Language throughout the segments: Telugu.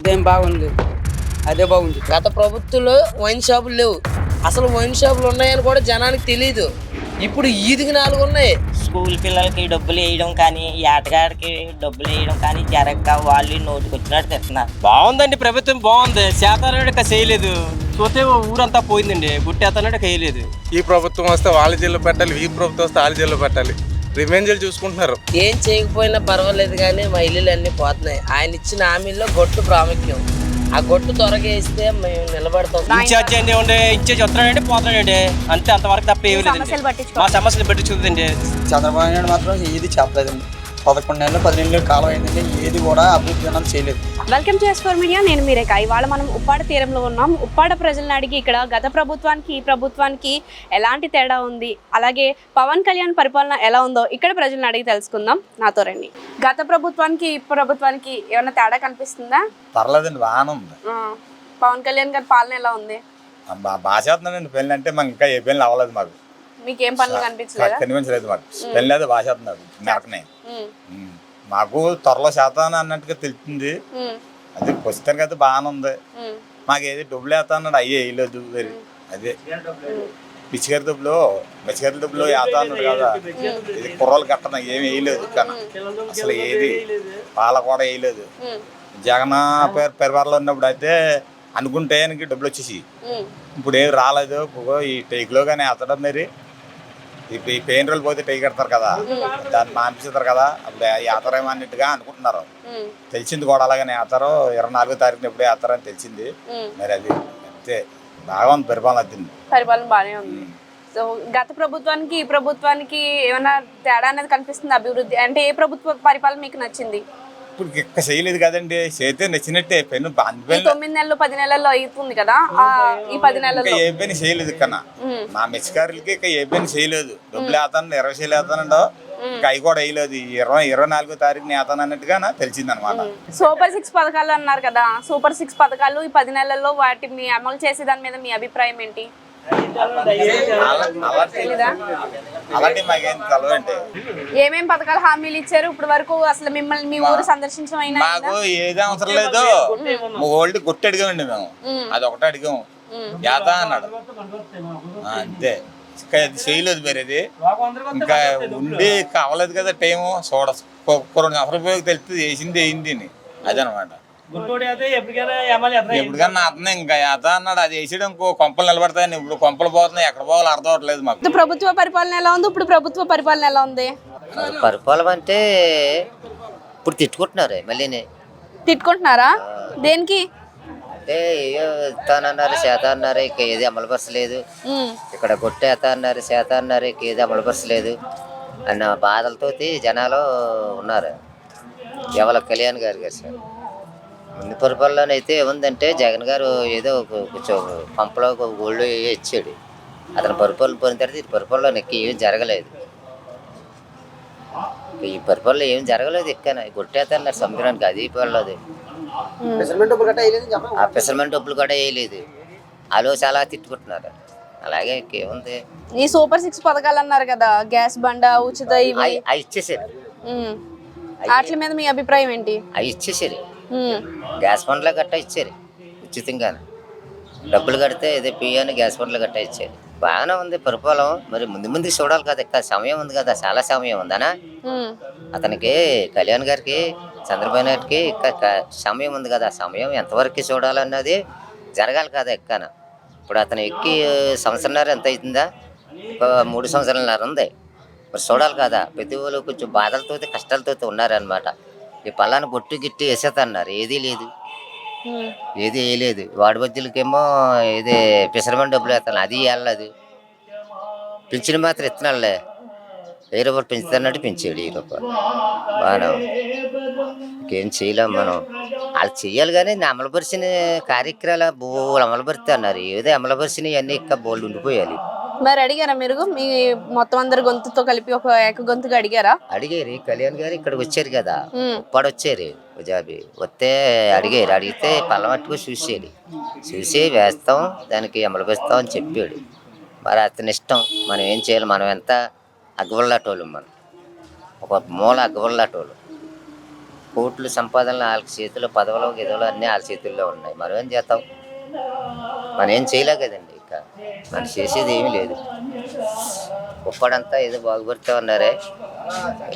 అదేం బాగుంది, అదే బాగుంది. గత ప్రభుత్వంలో వైన్ షాపులు లేవు, అసలు వైన్ షాపులు ఉన్నాయని కూడా జనానికి తెలియదు. ఇప్పుడు ఈదికి 4 ఉన్నాయి. స్కూల్ పిల్లలకి డబ్బులు వేయడం కానీ, ఈ ఆటగాడికి డబ్బులు వేయడం కానీ జరగక వాళ్ళు నోటికి వచ్చినట్టు తెస్తున్నారు. బాగుందండి, ప్రభుత్వం బాగుంది. శాతానాడు చేయలేదు, చూస్తే ఊరంతా పోయిందండి. గుట్టేతనాడు వేయలేదు. ఈ ప్రభుత్వం వస్తే వాళ్ళ జైల్లో పెట్టాలి, ఈ ప్రభుత్వం వస్తే వాళ్ళ జైల్లో పెట్టాలి. రివెంజ్లు చూసుకుంటున్నారు. ఏం చేయకపోయినా పర్వాలేదు కానీ మా ఇల్లులు అన్నీ పోతున్నాయి. ఆయన ఇచ్చిన హామీల్లో గొట్టు ప్రాముఖ్యం. ఆ గొట్టు త్వరగా ఇస్తే మేము నిలబడతాం. ఇన్ఛార్జ్ అండి ఉండే ఇన్ఛార్జ్ వస్తున్నాడండి పోతున్నాడండి, అంతే. అంతవరకు తప్ప ఏమి లేదండి. మా సమస్యలు పట్టించుకుందండి. చంద్రబాబు నాయుడు మాత్రం ఏది చెప్పలేదండి. 11 నెలలు 10 నెలలు కాలం అయిందండి, ఏది కూడా అభివృద్ధి అన్నది చేయలేదు. Welcome to S4 media. నేను మీ రేఖ. ఇవాళ మనం ఉప్పాడ తీరంలో ఉన్నాం. ఉప్పాడ ప్రజలను అడిగి ఇక్కడ గత ప్రభుత్వానికి ఈ ప్రభుత్వానికి ఎలాంటి తేడా ఉంది, అలాగే పవన్ కళ్యాణ్ పరిపాలన ఎలా ఉందో ఇక్కడ ప్రజలను అడిగి తెలుసుకుందాం. నాతో రండి. గత ప్రభుత్వానికి ఈ ప్రభుత్వానికి ఏమైనా తేడా కనిపిస్తుందా? పర్లేదండి, బాగానే ఉంది. పవన్ కళ్యాణ్ గారి పాలన ఎలా ఉంది? బాగా చేస్తున్నాడండి. పెళ్ళి అంటే మాకు ఇంకా ఏ పెళ్ళి అవ్వలేదు. మాకు మీకు ఏం పనులు కనిపించలేదు. మాకు పెళ్ళి అయితే బాగా చేస్తున్నారు. మెరకనే మాకు త్వరలో శాతం అన్నట్టుగా తెలుస్తుంది. అది ప్రస్తుతానికి అయితే బాగానే ఉంది. మాకు ఏది డబ్బులు వేస్తా అన్నాడు, అయ్యే వేయలేదు. అదే పిచ్చిగారి డబ్బులు వేస్తా అన్నాడు కదా. ఇది కుర్రలు కట్టన ఏమి వేయలేదు. కానీ అసలు ఏది పాల కూడా వేయలేదు. జగన్ పరివారంలో ఉన్నప్పుడు అయితే అనుకుంటే ఆయనకి డబ్బులు వచ్చేసి ఇప్పుడు ఏమి రాలేదు. ఈ టైక్లో కానీ వేస్తాడు. మరి ఈ పెయిన్ రోజులు పోతే టై కడతారు కదా, దాన్ని మానిపిస్తారు కదా. అప్పుడు వేస్తారేమో అన్నట్టుగా అనుకుంటున్నారు. తెలిసింది కూడా అలాగనే వేస్తారు. 24వ తారీఖున ఎప్పుడు వేస్తారని తెలిసింది. మరి అది అంతే. బాగా ఉంది పరిపాలన. వచ్చింది పరిపాలన బాగానే ఉంది. సో గత ప్రభుత్వానికి ఈ ప్రభుత్వానికి ఏమైనా తేడా అనేది కనిపిస్తుంది? అభివృద్ధి అంటే ఏ ప్రభుత్వ పరిపాలన మీకు నచ్చింది? ఇప్పుడు ఇంకా చేయలేదు కదండి, చేస్తే నచ్చినట్టే. పెన్ను 9 నెలలు 10 నెలల్లో అవుతుంది కదా. ఈ 10 నెలల్లో ఏ పని చేయలేదు. కన్నా మా మెచ్చకారులకి ఇంకా ఏ పని చేయలేదు. డబ్బులు వేస్తాను 20 వేలు వేస్తానండో ఇంకా అవి కూడా వేయలేదు. 24వ తారీఖున వేస్తాను అన్నట్టుగా తెలిసింది అనమాట. సూపర్ 6 పథకాలు అన్నారు కదా. సూపర్ 6 పథకాలు ఈ 10 నెలల్లో వాటిని అమలు చేసే దాని మీద మీ అభిప్రాయం ఏంటి? అలాంటి మాకేం తెలవండి. ఏమేం పథకాలు హామీలు ఇచ్చారు ఇప్పుడు వరకు? అసలు మిమ్మల్ని మీ ఊరు సందర్శించడం మాకు ఏది అవసరం లేదు. ఓల్డ్ గుట్టి అడిగామండి మేము. అది ఒకటి అడిగాము, యాతా అన్నాడు అంతే. ఇంకా చేయలేదు. మరి అది ఇంకా ఉండి కావలేదు కదా టైము. 2 సంవత్సరాలు తెలుస్తుంది చేసింది అయింది అని. అదనమాట. ఎప్పటికన్నా అతనే ఇంకా యాతా అన్నాడు. అది వేసాడు ఇంకో కొంపలు నిలబడతాయని. ఇప్పుడు కొంపలు పోతున్నాయి, ఎక్కడ పోవాలో అర్థం అవట్లేదు మాకు. ప్రభుత్వ పరిపాలన ఎలా ఉంది? ఇప్పుడు ప్రభుత్వ పరిపాలన ఎలా ఉంది? పరిపాలన అంటే ఇప్పుడు తిట్టుకుంటున్నారు. మళ్ళీ తిట్టుకుంటున్నారా? దేనికి? అంటే ఇస్తానన్నారు, చేత అన్నారు, ఇక ఏది అమలుపరచలేదు. ఇక్కడ కొట్టేత అన్నారు, చేత అన్నారు, ఇక ఏది అమలుపరచలేదు అన్న బాధలతోటి జనాలు ఉన్నారు. ఎవరి కళ్యాణ్ గారు గారు సార్ ముందు పరిపాలన అయితే ఏముందంటే జగన్ గారు ఏదో కొంచెం పంపలో ఒళ్ళు ఇచ్చాడు. అతను పరిపాలన పోయిన తర్వాత ఈ పరిపాలన ఎక్కి ఏం జరగలేదు. ఈ పరిపాలన ఏం జరగలేదు. ఎక్కన కొట్టేతన్నారు సముద్రానికి, అది పడలేదు. ఆ పెసర్మెంట్ డబ్బులు కూడా వేయలేదు. వాళ్ళు చాలా తిట్టుకుంటున్నారు. అలాగే ఏముంది. ఈ సూపర్ 6 పథకాలు అన్నారు కదా, గ్యాస్ బండ ఉచిత, అవి ఇచ్చేసారు. వాటి మీద మీ అభిప్రాయం ఏంటి? అవి ఇచ్చేసారు. గ్యాస్ బండ్లు గట్టా ఇచ్చారు ఉచితంగా. డబ్బులు కడితే ఇదే పియ్యని గ్యాస్ బండ్లు గట్టా ఇచ్చారు. బాగానే ఉంది పరిపాలన. మరి ముందు చూడాలి కదా. ఇక్కడ సమయం ఉంది కదా, చాలా సమయం ఉందనా అతనికి. కళ్యాణ్ గారికి, చంద్రబాబు నాయుడికి ఇంకా సమయం ఉంది కదా. సమయం ఎంతవరకు చూడాలన్నది జరగాలి కదా. ఎక్కన ఇప్పుడు అతను ఎక్కి సంవత్సరంన్నర ఎంత అవుతుందా? 3 సంవత్సరాలన్నర ఉంది. మరి చూడాలి కదా. ప్రతి వాళ్ళు కొంచెం బాధలతో కష్టాలతో ఉన్నారనమాట. ఈ పల్లాన్ని గొట్టు గిట్టి వేసేతన్నారు, ఏదీ లేదు, ఏది వేయలేదు. వాడి బజ్జీలకేమో ఇది పిసరమని డబ్బులు వేస్తాను, అది వెళ్ళదు. పింఛను మాత్రం ఇస్తున్నాడులే, 1000 రూపాయలు పెంచుతానంటే పెంచాడు 1000 రూపాయలు. బాగా ఇంకేం చేయలేం మనం. వాళ్ళు చెయ్యాలి కానీ అమలుపరిచిన కార్యక్రమాలు బోళ్ళు అమలుపరిస్తే అన్నారు. ఏదో అమలుపరిచినవి అన్నీ ఇంకా బోళ్ళు ఉండిపోయాలి. మరి అడిగారా మీరు? మీ మొత్తం అందరు గొంతుతో కలిపి ఒక ఏక గొంతుగా అడిగారా? అడిగారు. కళ్యాణ్ గారు ఇక్కడికి వచ్చారు కదా, ఉప్పాడు వచ్చారు జాబి వస్తే అడిగారు. అడిగితే పల్లమట్టుకు చూసేది, చూసి వేస్తాం, దానికి అమలుపరుస్తాం అని చెప్పాడు. మరి అతని ఇష్టం, మనం ఏం చేయాలి? మనం ఎంత అగ్గవల్లాటోళ్ళు, మనం ఒక మూల అగ్గవల్లాటోళ్ళు. కోట్లు సంపాదనలు వాళ్ళ చేతిలో పదవులు గిదవులు అన్నీ వాళ్ళ చేతుల్లో ఉన్నాయి. మనం ఏం చేస్తాం? మనం ఏం చేయలే కదండి. ఇక మనం చేసేది ఏమీ లేదు. ఒక్కడంతా ఏదో బాగుపడుతూ ఉన్నారే,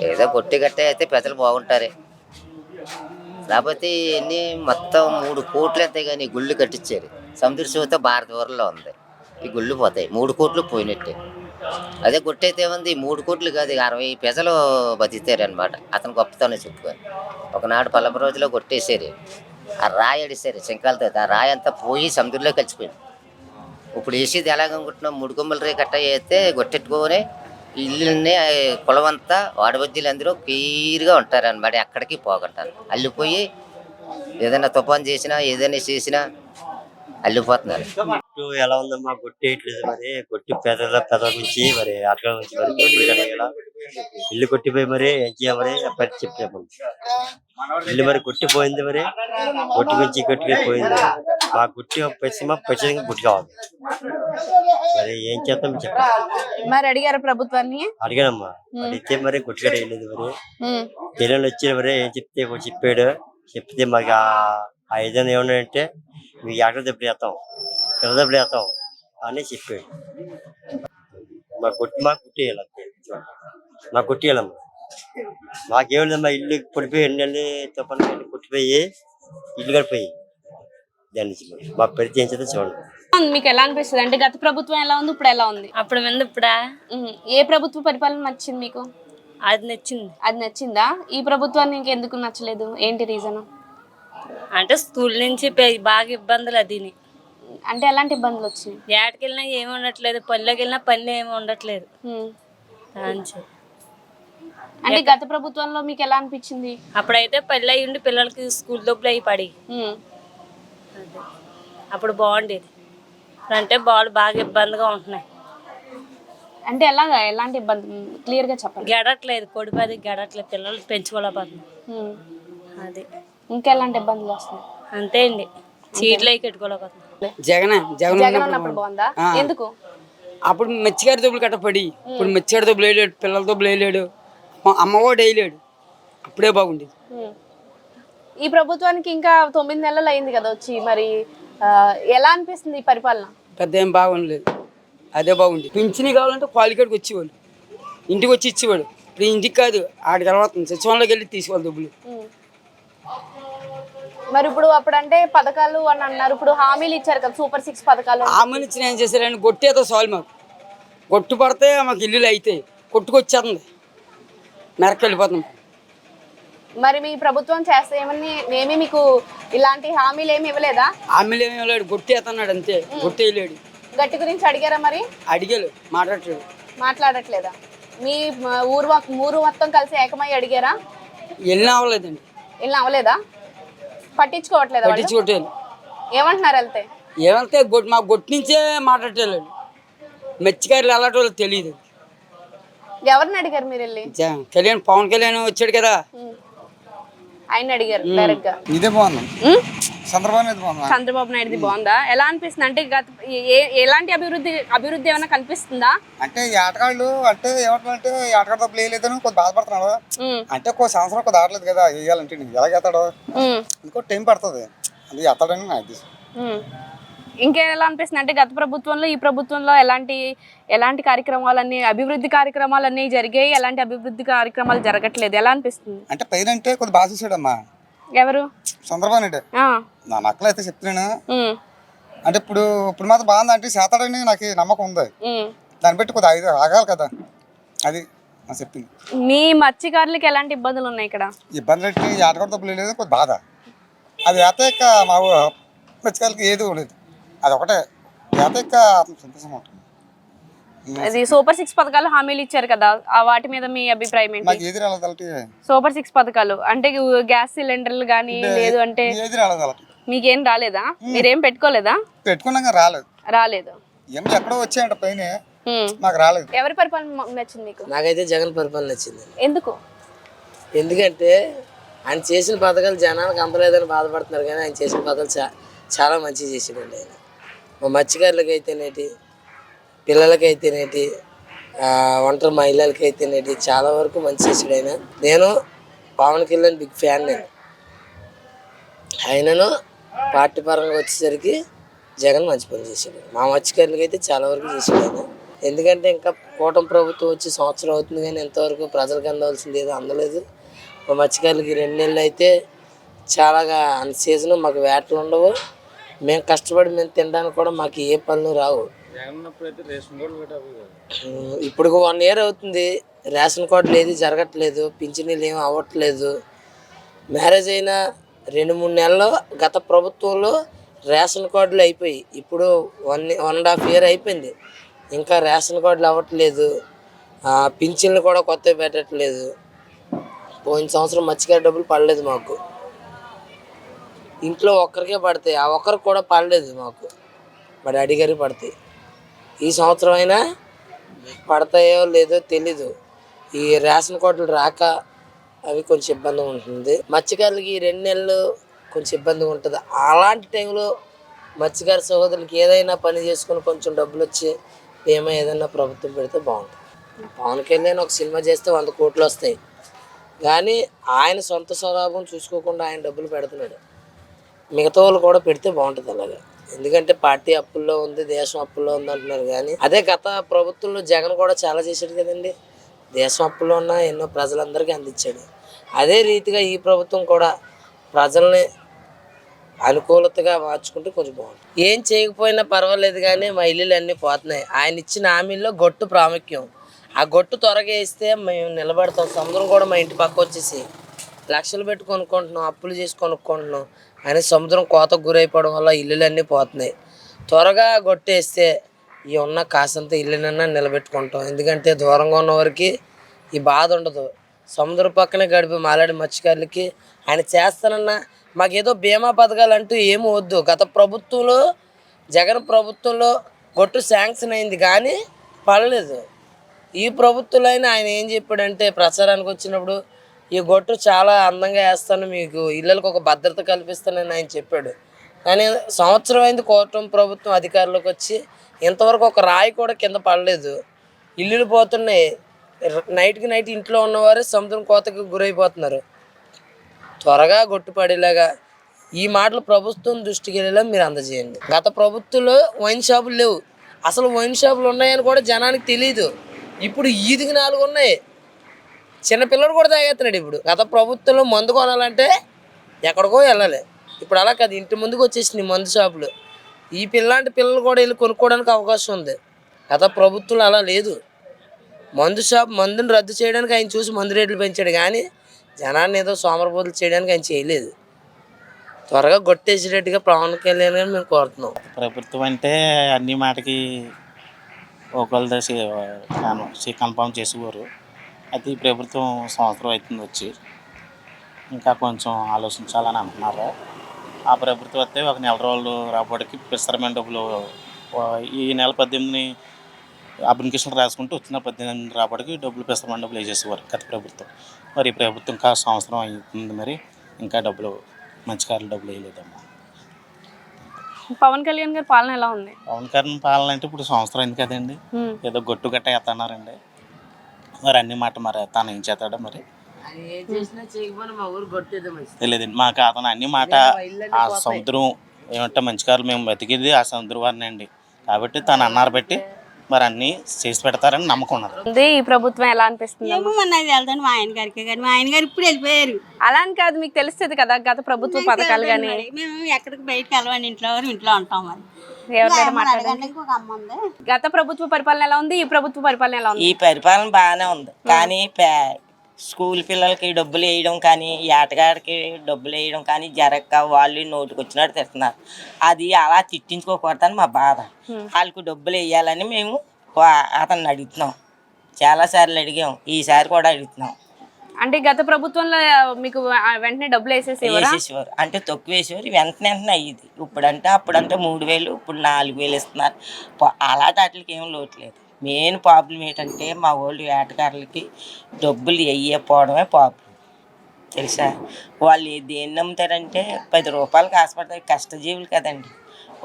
ఏదో కొట్టి గట్టే అయితే ప్రజలు బాగుంటారే. లేకపోతే ఇవన్నీ మొత్తం 3 కోట్లు అంతే కానీ గుళ్ళు కట్టించారు. సముద్ర శివతో భారత ఊరలో ఉంది. ఈ గుళ్ళు పోతాయి, 3 కోట్లు పోయినట్టే. అదే కొట్టయితే ఏముంది, 3 కోట్లు కాదు 60 ప్రజలు బతికారు అనమాట. అతను గొప్పతనం చెప్పుకొని ఒకనాడు పల్లపు రోజులో కొట్టేసారు. ఆ రాయి అడిసారు శంకాలతో, ఆ రాయి అంతా పోయి సముద్రంలో కలిసిపోయింది. ఇప్పుడు వేసేది ఎలాగనుకుంటున్నాం, 3 కొమ్మల రే కట్ట వేస్తే గొట్టెట్టుకొని ఇల్లుని కులం అంతా వాడబద్దీలు అందరూ క్లియర్గా ఉంటారు అనమాట. ఎక్కడికి పోగంటారు. అల్లిపోయి ఏదైనా తుఫాన్ చేసినా ఏదైనా చేసినా అల్లిపోతున్నారు. గుట్టు ఎలా ఉందమ్మా? గుట్టి వేయట్లేదు మరి. గుట్టి పెదల నుంచి మరి అట్లా నుంచి మరి గుట్లు కట్టేలా ఇల్లు కొట్టిపోయి మరి ఏం చేయాలి మరి చెప్పాము. ఇల్లు మరి కొట్టిపోయింది మరి. గుట్టి నుంచి గట్టిగా పోయింది. మా గుట్టి ఖచ్చితంగా గుట్టి కావాలి. మరి ఏం చేద్దాం చెప్పండి. మరి అడిగారు ప్రభుత్వాన్ని? అడిగానమ్మా. అడిగితే మరి గుట్టి కట్ట వేయలేదు మరి. పిల్లలు వచ్చి మరి ఏం చెప్పాడు. చెప్తే మాకు ఆ ఏదైనా ఏమన్నా అంటే మీకు ఎక్కడ దెబ్బలు వేస్తాం, పిల్ల దెబ్బలు వేస్తాం అని చెప్పాడు. మాకు గుట్టేయాలి అంతే. మాకు గుట్టేయాలమ్మా. మాకేమిటమ్మా, ఇల్లు కొట్టిపోయి 2 నెలలు తప్పని కొట్టిపోయి ఇల్లు కడిపోయి దాని నుంచి మరి మా పరిస్థితి ఏం చేస్తే చూడండి. మీకు ఎలా అనిపిస్తుంది? అంటే గత ప్రభుత్వం ఎలా ఉంది, ఇప్పుడు ఎలా ఉంది? అప్పుడు ముందు ఇప్పుడా? ఏ ప్రభుత్వ పరిపాలన నచ్చింది మీకు? అది నచ్చింది. అది నచ్చిందా? ఈ ప్రభుత్వాన్ని ఇంకెందుకు నచ్చలేదు? ఏంటి రీజన్? అంటే స్కూల్ నుంచి బాగా ఇబ్బందులు. అదిని అంటే ఎలాంటి ఇబ్బందులు వచ్చినాయి? ఏటకి వెళ్ళినా ఏమి ఉండట్లేదు, పనిలోకి వెళ్ళినా పని ఏమి ఉండట్లేదు. అంటే గత ప్రభుత్వంలో మీకు ఎలా అనిపించింది? అప్పుడైతే పల్లె అయ్యి ఉండి పిల్లలకి స్కూల్ డబ్బులు అయ్యి పడి అప్పుడు బాగుండేది. అంటే బాగా ఇబ్బందిగా ఉంటున్నాయి. అంటే ఎలాగా, ఎలాంటి ఇబ్బంది క్లియర్ గా చెప్పండి. గడట్లేదు, కొడిపది గడట్లేదు, పిల్లలు పెంచుకోలేకపోతున్నాం. అది ఇంకెలాంటి ఇబ్బందులు వస్తున్నాయి? అంతే అండి, చీట్లు అవి కట్టుకోలేకపోతున్నాం. జగన్ ఉన్నప్పుడు బాగుందా? ఎందుకు? అప్పుడు మెచ్చిగారి దెబ్బలు కట్టపడి, ఇప్పుడు మెచ్చిగారి దెబ్బలు వేయలేడు, పిల్లల దెబ్బలు వేయలేడు, అమ్మవాడు వేయలేడు. అప్పుడే బాగుండేది. ఈ ప్రభుత్వానికి ఇంకా 9 నెలలు అయింది కదా వచ్చి. మరి ఎలా అనిపిస్తుంది ఈ పరిపాలన? పెద్ద ఏం బాగుండలేదు. అదే బాగుంది. పింఛని కావాలంటే క్వాలికేట్కి వచ్చేవాళ్ళు, ఇంటికి వచ్చి ఇచ్చేవాడు. ఇప్పుడు ఇంటికి కాదు, ఆడికి తర్వాత సచివాలయంలోకి వెళ్ళి తీసుకోవాలి డబ్బులు. మరి ఇప్పుడు అప్పుడంటే పథకాలు అని అన్నారు, ఇప్పుడు హామీలు ఇచ్చారు కదా, సూపర్ 6 పథకాలు. హామీలు ఇచ్చిన ఏం చేశారని గొట్టేతో సాల్వ్. మాకు గొట్టు పడితే మాకు ఇల్లులు అయితే కొట్టుకొచ్చేస్తుంది, నరక వెళ్ళిపోతుంది. మరి మీ ప్రభుత్వం చేస్తే ఏమి మీకు ఇలాంటి హామీలు ఏమి ఇవ్వలేదా? హామీలు ఏమి ఇవ్వలేడు, గొట్టేస్తున్నాడు అంతే. గొట్టేయలేడు. గట్టి గురించి అడిగారా? మరి అడిగారు, మాట్లాడట్లేదా? మీ ఊరు మొత్తం కలిసి ఏకమై అడిగారా? వెళ్ళినా అవ్వలేదండి. వెళ్ళినా అవ్వలేదా? పట్టించుకోవట్లేదా? పట్టించుకోవట్లేదు. ఏమంటున్నారు ఏమంటే మా గొట్టు నుంచే మాట్లాడలేదు. మెచ్చికాయలు అలాంటి వాళ్ళు తెలియదు. ఎవరిని అడిగారు మీరు వెళ్ళి? పవన్ కళ్యాణ్ వచ్చాడు కదా, ఆయన అడిగారు డైరెక్ట్ గా. ఇదే బాగుంది. చంద్రబాబు నాయుడుది బాగుందా? ఎలా అనిపిస్తుంది? అంటే ఎలాంటి అభివృద్ధి ఏమైనా కనిపిస్తుందా? అంటే ఈ ఆటగాళ్ళు అంటే ఏమంటే ఆటగాడు తప్పు వేయలేదని కొంచెం బాధపడుతున్నాడు. అంటే ఒక సంవత్సరం ఒక దాటలేదు కదా వేయాలంటే, ఎలాగేస్తాడు? ఇంకో టైం పడుతుంది, అది ఎత్తాడని నాకు తెలుసు. ఇంకెలా అనిపిస్తుంది? అంటే గత ప్రభుత్వంలో ఈ ప్రభుత్వంలో ఎలాంటి కార్యక్రమాలన్నీ, అభివృద్ధి కార్యక్రమాలన్నీ జరిగాయి, ఎలాంటి అభివృద్ధి కార్యక్రమాలు జరగట్లేదు. ఎలా అనిపిస్తుంది? అంటే పైన అంటే కొద్దిగా బాగా చూసాడమ్మా. ఎవరు? చంద్రబాబు నాయుడు. నా నక్కలు అయితే చెప్తున్నాను. అంటే ఇప్పుడు మాత్రం బాగుంది అంటే చేస్తాడని నాకు నమ్మకం ఉంది. దాన్ని బట్టి కొద్దిగా ఆగాలి కదా, అది చెప్పింది. మీ మత్స్యకారులకి ఎలాంటి ఇబ్బందులు ఉన్నాయి ఇక్కడ? ఇబ్బందులు అంటే ఆటగాడు తప్పులు లేదు, కొద్ది బాధ. అది వేస్తే మా మత్స్యకారులకి ఏది లేదు, అది ఒకటే వేస్తే సంతోషం ఉంటుంది. అది సూపర్ 6 పథకాలు హామీలు ఇచ్చారు కదా, వాటి మీద మీ అభిప్రాయం ఏంటి? సూపర్ 6 పథకాలు అంటే గ్యాస్ సిలిండర్లు కానీ, లేదు అంటే మీకేం రాలేదా? మీరేం పెట్టుకోలేదా? పెట్టుకున్నాక రాలేదు. ఎక్కడో వచ్చాయంట పైన, నాకు రాలేదు. ఎవరి పరిపాలన నచ్చింది మీకు? నాకైతే జగన్ పరిపాలన నచ్చింది. ఎందుకు? ఎందుకంటే ఆయన చేసిన పథకాలు జనానికి అందలేదని బాధపడుతున్నారు, కానీ ఆయన చేసిన పథకాలు చాలా మంచిగా చేసాడండి. ఆయన మా మత్స్యకారులకి అయితేనేటి, పిల్లలకి అయితేనేటి, ఒంటరి మహిళలకి అయితేనేటి చాలా వరకు మంచి చేసాడు ఆయన. నేను పవన్ కళ్యాణ్ బిగ్ ఫ్యాన్. నేను ఆయనను పార్టీ పరంగా వచ్చేసరికి జగన్ మంచి పని చేశాడు. మా మత్స్యకారులకి అయితే చాలా వరకు చేశాడు ఆయన. ఎందుకంటే ఇంకా కూటమి ప్రభుత్వం వచ్చి సంవత్సరం అవుతుంది కానీ ఇంతవరకు ప్రజలకు అందవలసింది ఏదో అందలేదు. మా మత్స్యకారులకి 2 నెలలు అయితే చాలాగా అన్ సీజన్ మాకు వేటలు ఉండవు. మేము కష్టపడి మేము తినడానికి కూడా మాకు ఏ పనులు రావు. ఇప్పుడు 1 year అవుతుంది, రేషన్ కార్డులు ఏది జరగట్లేదు, పింఛనీలు ఏమి అవ్వట్లేదు. మ్యారేజ్ అయిన 2-3 నెలల్లో గత ప్రభుత్వంలో రేషన్ కార్డులు అయిపోయి ఇప్పుడు 1.5 year అయిపోయింది, ఇంకా రేషన్ కార్డులు అవ్వట్లేదు. పింఛన్లు కూడా కొత్తవి పెట్టట్లేదు. పోయిన సంవత్సరం మత్స్యకారు డబ్బులు పడలేదు మాకు. ఇంట్లో ఒక్కరికే పడతాయి, ఆ ఒక్కరికి కూడా పడలేదు మాకు. మా డాడీ గారికి పడతాయి. ఈ సంవత్సరం అయినా పడతాయో లేదో తెలీదు. ఈ రేషన్ కార్డులు రాక అవి కొంచెం ఇబ్బంది ఉంటుంది. మత్స్యకారులకి ఈ 2 నెలలు కొంచెం ఇబ్బందిగా ఉంటుంది. అలాంటి టైంలో మత్స్యకార సహోదరులకి ఏదైనా పని చేసుకుని కొంచెం డబ్బులు వచ్చి బీమా ఏదైనా ప్రభుత్వం పెడితే బాగుంటుంది. పవన్ కళ్యాణ్ ఒక సినిమా చేస్తే 100 కోట్లు వస్తాయి, కానీ ఆయన సొంత స్వలాభం చూసుకోకుండా ఆయన డబ్బులు పెడుతున్నాడు. మిగతా వాళ్ళు కూడా పెడితే బాగుంటుంది అలాగే. ఎందుకంటే పార్టీ అప్పుల్లో ఉంది, దేశం అప్పుల్లో ఉంది అంటున్నారు. కానీ అదే గత ప్రభుత్వంలో జగన్ కూడా చాలా చేశాడు కదండి. దేశం అప్పుల్లో ఉన్న ఎన్నో ప్రజలందరికీ అందించాడు. అదే రీతిగా ఈ ప్రభుత్వం కూడా ప్రజల్ని అనుకూలతగా మార్చుకుంటే కొంచెం బాగుంటుంది. ఏం చేయకపోయినా పర్వాలేదు కానీ మా ఇల్లులు అన్నీ పోతున్నాయి. ఆయన ఇచ్చిన హామీల్లో గొట్టు ప్రాముఖ్యం. ఆ గొట్టు త్వరగా ఇస్తే మేము నిలబడతాం. సముద్రం కూడా మా ఇంటి పక్క వచ్చేసి లక్షలు పెట్టి కొనుక్కుంటున్నాం, అప్పులు చేసి కొనుక్కుంటున్నాం. ఆయన సముద్రం కోతకు గురైపోవడం వల్ల ఇల్లులు అన్నీ పోతున్నాయి. త్వరగా గొట్టేస్తే ఈ ఉన్న కాసంతా ఇల్లునన్నా నిలబెట్టుకుంటాం. ఎందుకంటే దూరంగా ఉన్న వారికి ఈ బాధ ఉండదు. సముద్రం పక్కనే గడిపి మాలాడి మత్స్యకారులకి ఆయన చేస్తానన్నా మాకేదో బీమా పథకాలు అంటూ ఏమీ వద్దు. గత ప్రభుత్వంలో జగన్ ప్రభుత్వంలో గొట్టు శాంక్షన్ అయింది కానీ పడలేదు. ఈ ప్రభుత్వంలో అయినా ఆయన ఏం చెప్పాడంటే ప్రచారానికి వచ్చినప్పుడు ఈ గొట్టు చాలా అందంగా వేస్తాను, మీకు ఇళ్ళకి ఒక భద్రత కల్పిస్తానని ఆయన చెప్పాడు. కానీ సంవత్సరం అయింది కూటమి ప్రభుత్వం అధికారంలోకి వచ్చి ఇంతవరకు ఒక రాయి కూడా కింద పడలేదు. ఇల్లులు పోతున్నాయి. నైట్కి నైట్ ఇంట్లో ఉన్నవారే సముద్రం కోతకు గురైపోతున్నారు. త్వరగా గొట్టుపడేలాగా ఈ మాటలు ప్రభుత్వం దృష్టికి వెళ్ళేలా మీరు అందజేయండి. గత ప్రభుత్వంలో వైన్ షాపులు లేవు, అసలు వైన్ షాపులు ఉన్నాయని కూడా జనానికి తెలియదు. ఇప్పుడు ఈదికి 4 ఉన్నాయి. చిన్నపిల్లడు కూడా తాగేస్తున్నాడు. ఇప్పుడు గత ప్రభుత్వంలో మందు కొనాలంటే ఎక్కడికో వెళ్ళాలి, ఇప్పుడు అలా కాదు, ఇంటి ముందుకు వచ్చేసినాయి మందు షాపులు. ఈ పిల్లాంటి పిల్లలు కూడా వెళ్ళి కొనుక్కోవడానికి అవకాశం ఉంది. గత ప్రభుత్వంలో అలా లేదు. మందుని రద్దు చేయడానికి ఆయన చూసి మందు రేట్లు పెంచాడు కానీ జనాన్ని ఏదో సోమరబోతులు చేయడానికి ఆయన చేయలేదు. త్వరగా గొట్టేసేటట్టుగా పవన్ కళ్యాణ్ గారిని మేము కోరుతున్నాం. ప్రభుత్వం అంటే అన్ని మాటకి ఒకళ్ళ కన్ఫర్మ్ చేసేవారు. అయితే ఈ ప్రభుత్వం సంవత్సరం అవుతుంది వచ్చి, ఇంకా కొంచెం ఆలోచించాలని అంటున్నారు. ఆ ప్రభుత్వం వస్తే ఒక 1 నెల రోజులు రాబడికి విస్తరమైన డబ్బులు ఈ నెల 18 అప్లికేషన్ రాసుకుంటూ వచ్చిన 18 రాబడికి డబ్బులు విస్తరమైన డబ్బులు వేసేసేవారు గత ప్రభుత్వం. మరి ఈ ప్రభుత్వం ఇంకా సంవత్సరం అవుతుంది, మరి ఇంకా డబ్బులు మత్స్యకారులు డబ్బులు వేయలేదమ్మా. పవన్ కళ్యాణ్ గారి పాలన ఎలా ఉంది? పవన్ కళ్యాణ్ పాలన అంటే ఇప్పుడు సంవత్సరం అయింది కదండి, ఏదో గొట్టు గట్ట వేస్తున్నారండి. మరి అన్ని మాట మరి తాను ఏం చేస్తాడో మరి తెలియదండి మాకు. అతను అన్ని మాట ఆ సముద్రం ఏమంటే మత్స్యకారులు మేము బతికింది ఆ సముద్రం వారిని అండి, కాబట్టి తను అన్నారు పెట్టి మరి అన్ని చేసి పెడతారని నమ్మకం ఉన్నది. ఈ ప్రభుత్వం ఎలా అనిపిస్తుంది? వెళ్తాను మా ఆయన గారికి, కానీ మా ఆయన గారు ఇప్పుడు వెళ్ళిపోయారు. అలా అని కాదు, మీకు తెలుస్తుంది కదా గత ప్రభుత్వ పథకాలు. కానీ మేము ఎక్కడికి బయటకు వెళ్ళమని ఇంట్లో ఉంటాం. మరి ఒక అమ్మ ఉంది. గత ప్రభుత్వ పరిపాలన ఎలా ఉంది, ఈ ప్రభుత్వ పరిపాలన ఎలా ఉంది? ఈ పరిపాలన బాగానే ఉంది, కానీ స్కూల్ పిల్లలకి డబ్బులు వేయడం కానీ ఏటగాడికి డబ్బులు వేయడం కానీ జరగక వాళ్ళు నోటికి వచ్చినట్టు తిడుతున్నారు. అది అలా తిట్టించుకోకూడదని మా బాధ. వాళ్ళకు డబ్బులు వేయాలని మేము అతన్ని అడుగుతున్నాం, చాలాసార్లు అడిగాం, ఈసారి కూడా అడుగుతున్నాం. అంటే గత ప్రభుత్వంలో మీకు వెంటనే డబ్బులు వేసేసేవారు, అంటే తక్కువ వేసేవారు, వెంటనే అయ్యింది. ఇప్పుడంటే అప్పుడంటే 3000, ఇప్పుడు 4000 ఇస్తున్నారు. అలాంటి వాటికి ఏం లోటు లేదు. మెయిన్ ప్రాబ్లం ఏంటంటే మా వాళ్ళు వేటగారులకి డబ్బులు వేయకపోవడమే ప్రాబ్లం. తెలుసా? వాళ్ళు దేన్ని నమ్ముతారంటే 10 రూపాయలకి ఆశపడతారు. కష్టజీవులు కదండి,